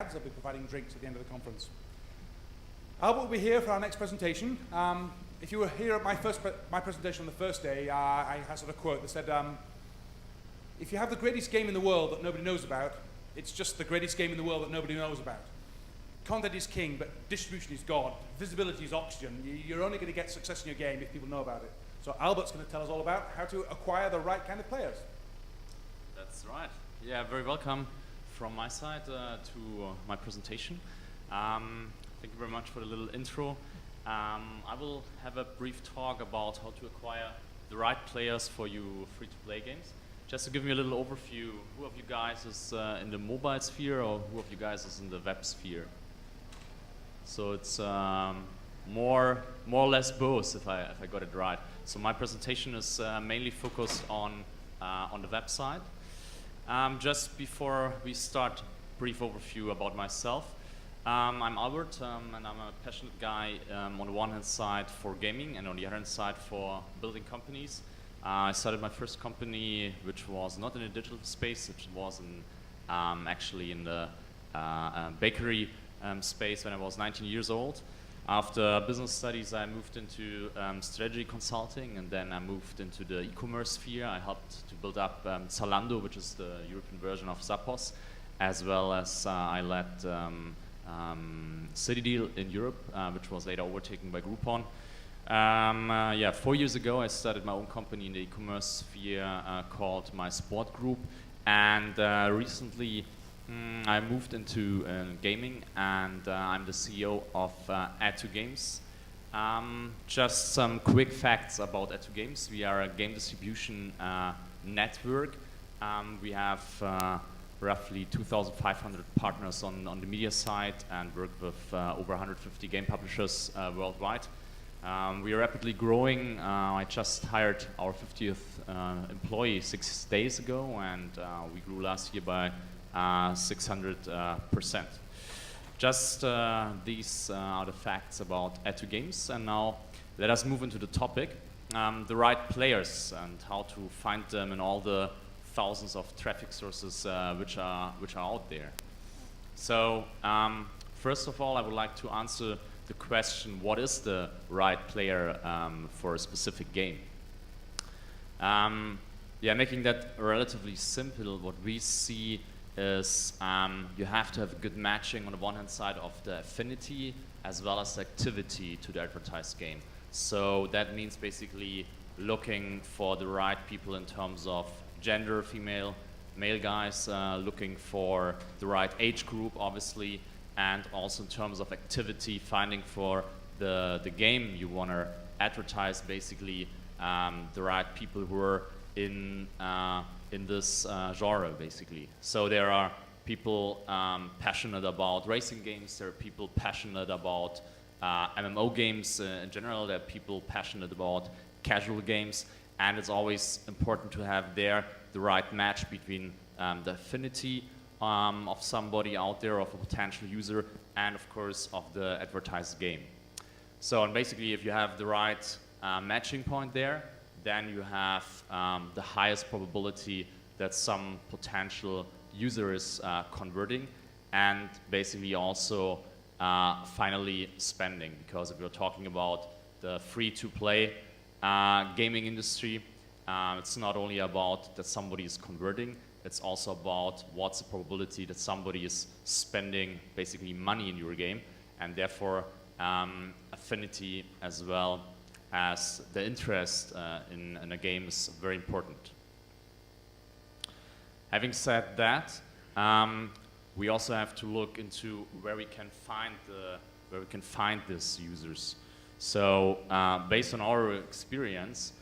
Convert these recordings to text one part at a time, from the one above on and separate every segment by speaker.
Speaker 1: I'll be providing drinks at the end of the conference. Albert will be here for our next presentation. If you were here at my presentation on the first day, I had sort of a quote that said, if you have the greatest game in the world that nobody knows about, it's just the greatest game in the world that nobody knows about. Content is king, but distribution is God. Visibility is oxygen. You're only going to get success in your game if people know about it. So Albert's going to tell us all about how to acquire the right kind of players.
Speaker 2: That's right. Yeah, very welcome from my side to my presentation. Thank you very much for the little intro. I will have a brief talk about how to acquire the right players for you free-to-play games. Just to give you a little overview, who of you guys is in the mobile sphere or who of you guys is in the web sphere? So it's more or less both, if I got it right. So my presentation is mainly focused on the website. Just before we start, brief overview about myself. I'm Albert, and I'm a passionate guy on the one hand side for gaming and on the other hand side for building companies. I started my first company, which was not in the digital space, which was actually in the bakery space when I was 19 years old. After business studies, I moved into strategy consulting, and then I moved into the e-commerce sphere. I helped to build up Zalando, which is the European version of Zappos, as well as I led CityDeal in Europe, which was later overtaken by Groupon. 4 years ago, I started my own company in the e-commerce sphere called My Sport Group, and recently I moved into gaming, and I'm the CEO of Add2Games. Just some quick facts about Add2Games. We are a game distribution network. We have roughly 2,500 partners on the media side and work with over 150 game publishers worldwide. We are rapidly growing. I just hired our 50th employee 6 days ago, and we grew last year by 600%. Just these are the facts about Add2Games, and now let us move into the topic, the right players and how to find them in all the thousands of traffic sources which are out there. So first of all, I would like to answer the question, what is the right player for a specific game? Making that relatively simple, what we see is you have to have a good matching on the one hand side of the affinity as well as the activity to the advertised game. So that means basically looking for the right people in terms of gender, female, male guys, looking for the right age group, obviously, and also in terms of activity, finding for the game you want to advertise, basically the right people who are in this genre, basically. So there are people passionate about racing games, there are people passionate about MMO games in general, there are people passionate about casual games, and it's always important to have there the right match between the affinity of somebody out there, of a potential user, and of course of the advertised game. So and basically if you have the right matching point there, then you have the highest probability that some potential user is converting and basically also finally spending. Because if you're talking about the free-to-play gaming industry, it's not only about that somebody is converting, it's also about what's the probability that somebody is spending basically money in your game, and therefore affinity as well as the interest in a game is very important. Having said that, we also have to look into where we can find these users. So based on our experience,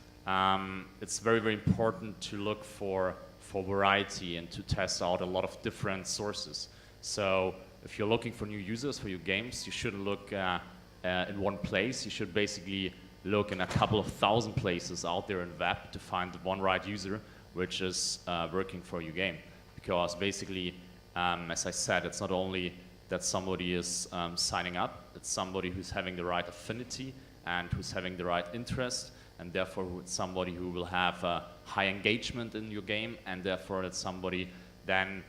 Speaker 2: it's very, very important to look for variety and to test out a lot of different sources. So if you're looking for new users for your games, you shouldn't look in one place. You should basically look in a couple of thousand places out there in the web to find the one right user which is working for your game. Because basically, as I said, it's not only that somebody is signing up, it's somebody who's having the right affinity and who's having the right interest and therefore it's somebody who will have high engagement in your game, and therefore it's somebody then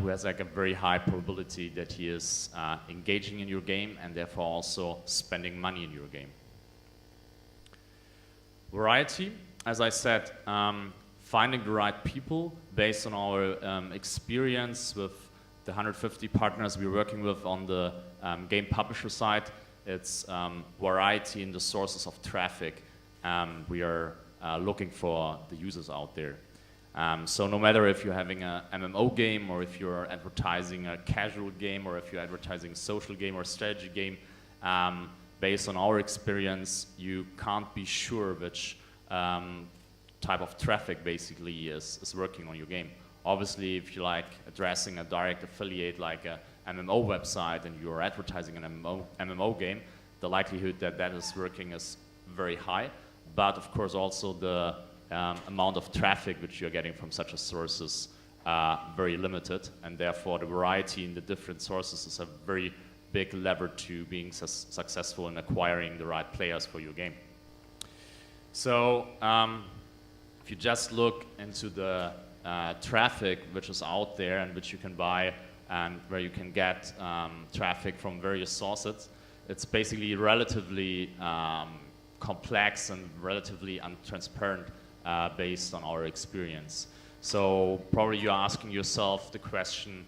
Speaker 2: who has like a very high probability that he is engaging in your game and therefore also spending money in your game. Variety, as I said, finding the right people based on our experience with the 150 partners we're working with on the game publisher side. It's variety in the sources of traffic we are looking for the users out there. So no matter if you're having a MMO game, or if you're advertising a casual game, or if you're advertising a social game or a strategy game, based on our experience, you can't be sure which type of traffic basically is working on your game. Obviously, if you like addressing a direct affiliate like a MMO website and you're advertising an MMO game, the likelihood that that is working is very high. But of course also the amount of traffic which you're getting from such a source is very limited, and therefore the variety in the different sources is a very big lever to being successful in acquiring the right players for your game. So if you just look into the traffic which is out there and which you can buy and where you can get traffic from various sources, it's basically relatively complex and relatively untransparent based on our experience. So probably you're asking yourself the question,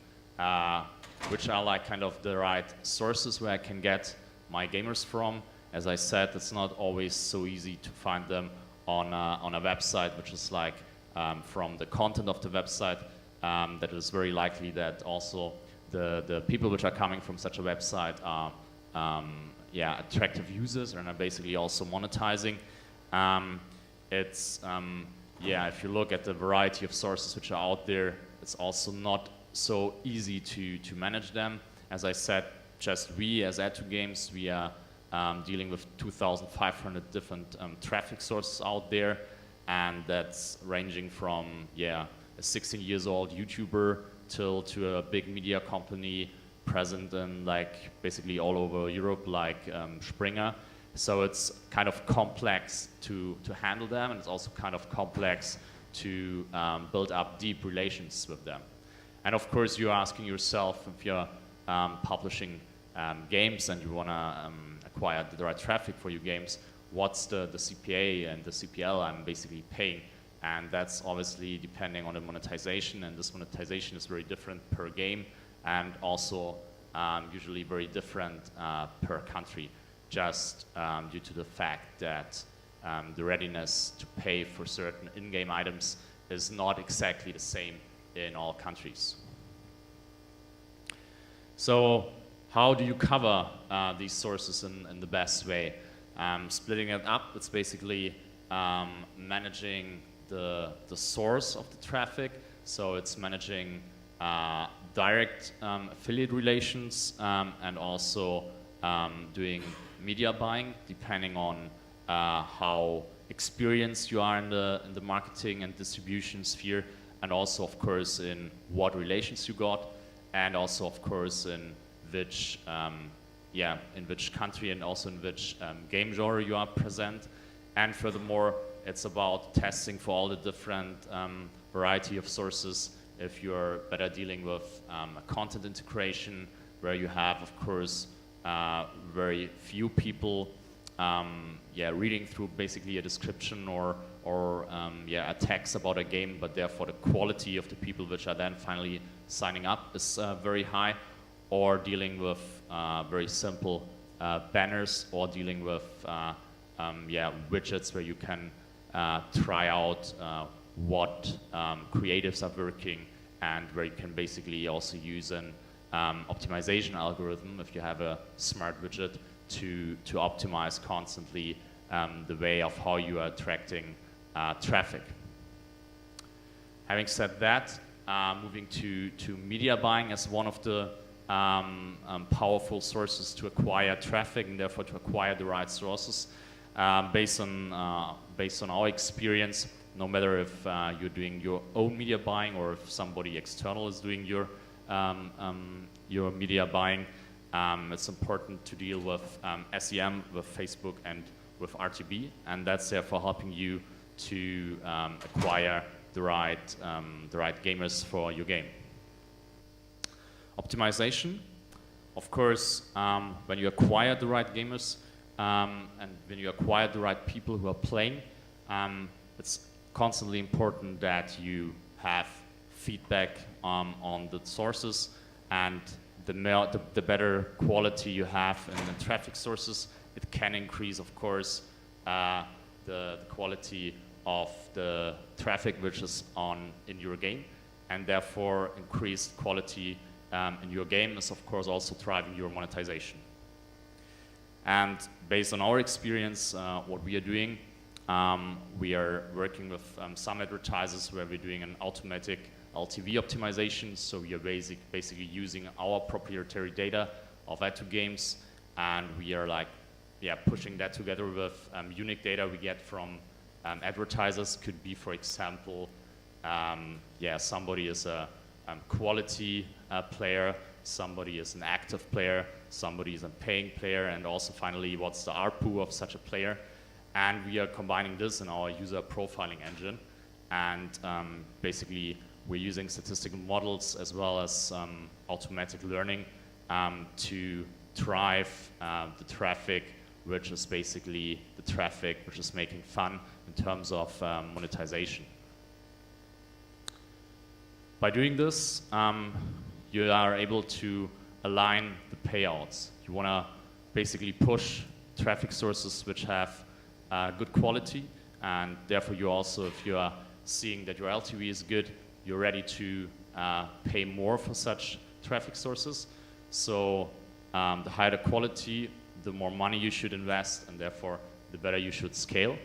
Speaker 2: which are like kind of the right sources where I can get my gamers from. As I said, it's not always so easy to find them on a website, which is like from the content of the website, that is very likely that also the people which are coming from such a website are attractive users and are basically also monetizing. If you look at the variety of sources which are out there, it's also not so easy to manage them. As I said, just we as Add2Games, we are dealing with 2,500 different traffic sources out there, and that's ranging from a 16 years old YouTuber to a big media company present in like basically all over Europe, like Springer. So it's kind of complex to handle them, and it's also kind of complex to build up deep relations with them. And of course, you're asking yourself, if you're publishing games and you want to acquire the right traffic for your games, what's the CPA and the CPL I'm basically paying? And that's obviously depending on the monetization, and this monetization is very different per game, and also usually very different per country, just due to the fact that the readiness to pay for certain in-game items is not exactly the same in all countries. So how do you cover these sources in the best way? Splitting it up, it's basically managing the source of the traffic. So it's managing direct affiliate relations and also doing media buying, depending on how experienced you are in the marketing and distribution sphere, and also of course in what relations you got, and also of course in which country and also in which game genre you are present. And furthermore, it's about testing for all the different variety of sources. If you're better dealing with a content integration, where you have, of course, very few people reading through basically a description or a text about a game, but therefore the quality of the people which are then finally signing up is very high, or dealing with very simple banners, or dealing with widgets where you can try out what creatives are working, and where you can basically also use an optimization algorithm, if you have a smart widget, to optimize constantly the way of how you are attracting traffic. Having said that, moving to media buying as one of the powerful sources to acquire traffic, and therefore to acquire the right sources. Based on our experience, no matter if you're doing your own media buying or if somebody external is doing your media buying, it's important to deal with SEM, with Facebook and with RTB, and that's therefore helping you to acquire the right gamers for your game. Optimization, of course, when you acquire the right gamers and when you acquire the right people who are playing, it's constantly important that you have feedback on the sources, and the better quality you have in the traffic sources, it can increase, of course, the quality of the traffic which is in your game, and therefore increased quality in your game is, of course, also driving your monetization. And based on our experience, what we are doing, we are working with some advertisers where we're doing an automatic LTV optimization. So we are basically using our proprietary data of ad2 games, and we are pushing that together with unique data we get from advertisers. Could be, for example, somebody is a quality player, somebody is an active player, somebody is a paying player, and also finally what's the ARPU of such a player. And we are combining this in our user profiling engine, and basically we're using statistical models as well as automatic learning to drive the traffic, which is basically the traffic which is making fun in terms of monetization. By doing this, you are able to align the payouts. You want to basically push traffic sources which have good quality, and therefore you also, if you are seeing that your LTV is good, you're ready to pay more for such traffic sources. So the higher the quality, the more money you should invest, and therefore the better you should scale.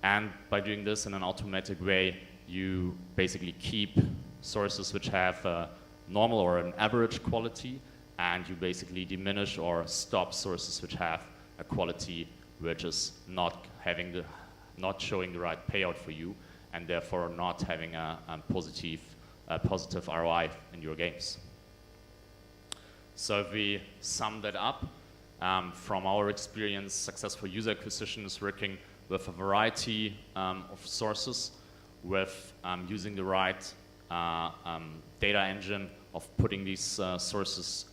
Speaker 2: And by doing this in an automatic way, you basically keep sources which have a normal or an average quality, and you basically diminish or stop sources which have a quality which is not showing the right payout for you, and therefore not having a positive ROI in your games. So if we sum that up, from our experience, successful user acquisition is working with a variety of sources, with using the right data engine of putting these sources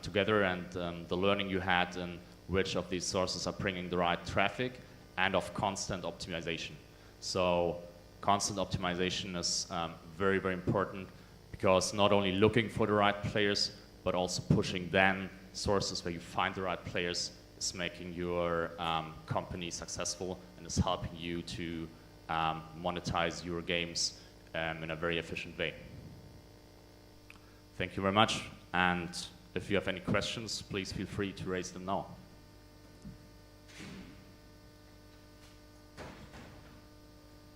Speaker 2: together, and the learning you had in which of these sources are bringing the right traffic, and of constant optimization. So constant optimization is very, very important, because not only looking for the right players, but also pushing then sources where you find the right players is making your company successful and is helping you to monetize your games in a very efficient way. Thank you very much, and if you have any questions, please feel free to raise them now.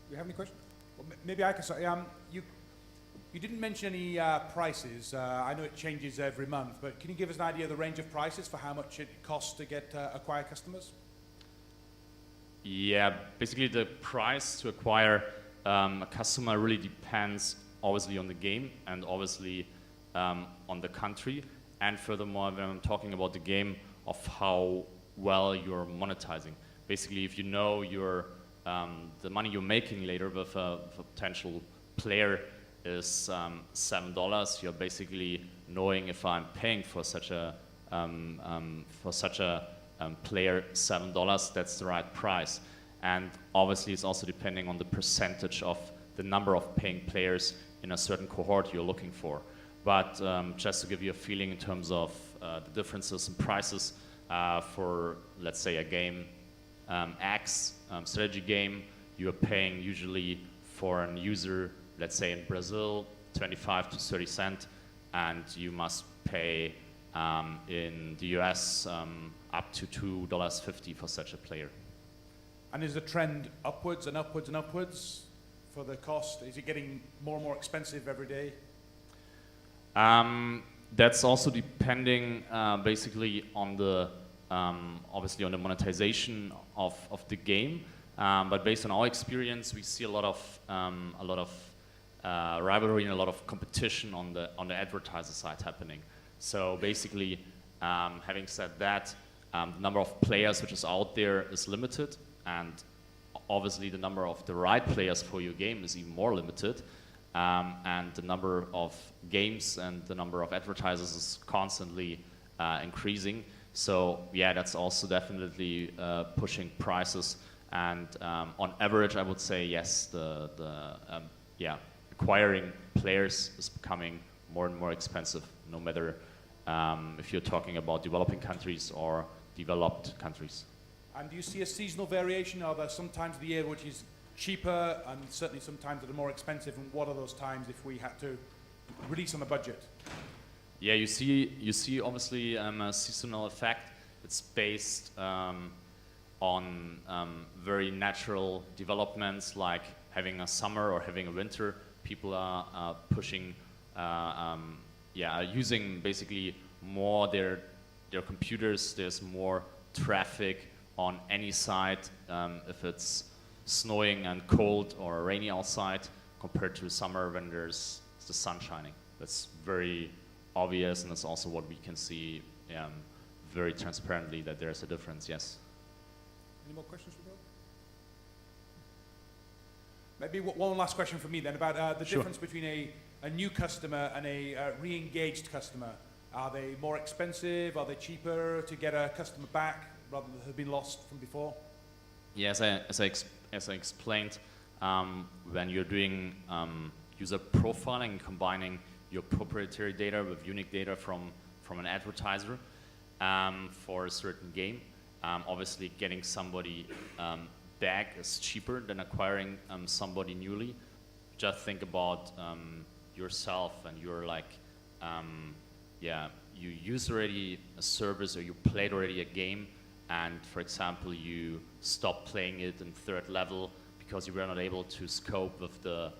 Speaker 1: Do you have any questions? Well, maybe I can start. You didn't mention any prices. I know it changes every month, but can you give us an idea of the range of prices for how much it costs to get acquire customers?
Speaker 2: Yeah, basically the price to acquire a customer really depends obviously on the game, and obviously on the country, and furthermore, when I'm talking about the game, of how well you're monetizing. Basically, if you know the money you're making later with a player player is $7, you're basically knowing if I'm paying for such a player $7, that's the right price. And obviously it's also depending on the percentage of the number of paying players in a certain cohort you're looking for. But just to give you a feeling in terms of the differences in prices for, let's say, a game X strategy game, you are paying usually for an user, let's say in Brazil, 25 to 30 cents, and you must pay in the US up to $2.50 for such a player.
Speaker 1: And is the trend upwards and upwards and upwards for the cost? Is it getting more and more expensive every day?
Speaker 2: That's also depending basically on the obviously on the monetization of the game, but based on our experience, we see a lot of rivalry and a lot of competition on the advertiser side happening. So basically, having said that, the number of players which is out there is limited, and obviously the number of the right players for your game is even more limited, and the number of games and the number of advertisers is constantly increasing. So yeah, that's also definitely pushing prices. And on average, I would say yes, acquiring players is becoming more and more expensive, no matter if you're talking about developing countries or developed countries.
Speaker 1: And do you see a seasonal variation? Are there some times of the year which is cheaper and certainly some times that are more expensive? And what are those times if we had to release on a budget?
Speaker 2: Yeah, you see obviously a seasonal effect. It's based on very natural developments like having a summer or having a winter. People are pushing, are using basically more their computers. There's more traffic on any site if it's snowing and cold or rainy outside compared to summer when there's the sun shining. That's very obvious, and that's also what we can see very transparently that there's a difference, yes.
Speaker 1: Any more questions for Bill? Maybe one last question for me then about the difference between a new customer and a re-engaged customer. Are they more expensive? Are they cheaper to get a customer back rather than have been lost from before?
Speaker 2: Yeah, as I explained, when you're doing user profiling, combining your proprietary data with unique data from an advertiser for a certain game, obviously getting somebody back is cheaper than acquiring somebody newly. Just think about yourself, and you're like, you use already a service or you played already a game, and for example you stop playing it in third level because you were not able to scope with the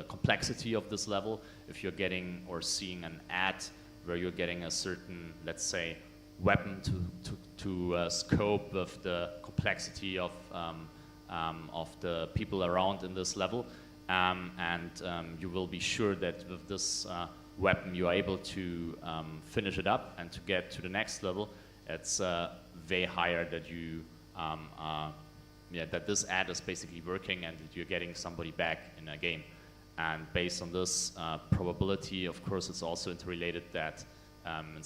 Speaker 2: complexity of this level. If you're getting or seeing an ad where you're getting a certain, let's say, weapon to scope with the complexity of the people around in this level, and you will be sure that with this weapon you are able to finish it up and to get to the next level. It's way higher that you that this ad is basically working and that you're getting somebody back in a game. And based on this probability, of course, it's also interrelated that in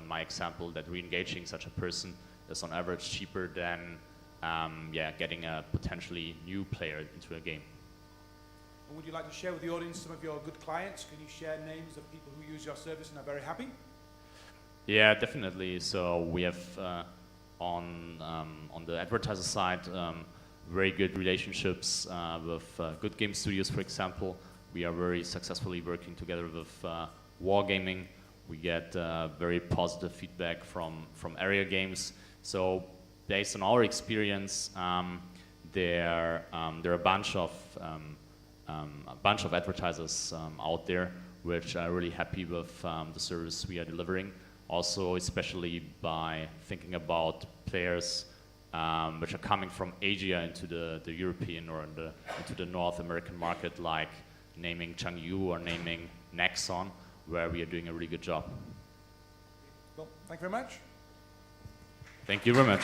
Speaker 2: my example, that re-engaging such a person is on average cheaper than getting a potentially new player into a game.
Speaker 1: And would you like to share with the audience some of your good clients? Can you share names of people who use your service and are very happy?
Speaker 2: Yeah, definitely. So we have on the advertiser side very good relationships with good game studios, for example. We are very successfully working together with Wargaming. We get very positive feedback from area games. So based on our experience, there are a bunch of advertisers out there which are really happy with the service we are delivering. Also, especially by thinking about players which are coming from Asia into the European or into the North American market, like naming Changyu or naming Nexon, where we are doing a really good job.
Speaker 1: Well, thank you very much.
Speaker 2: Thank you very much.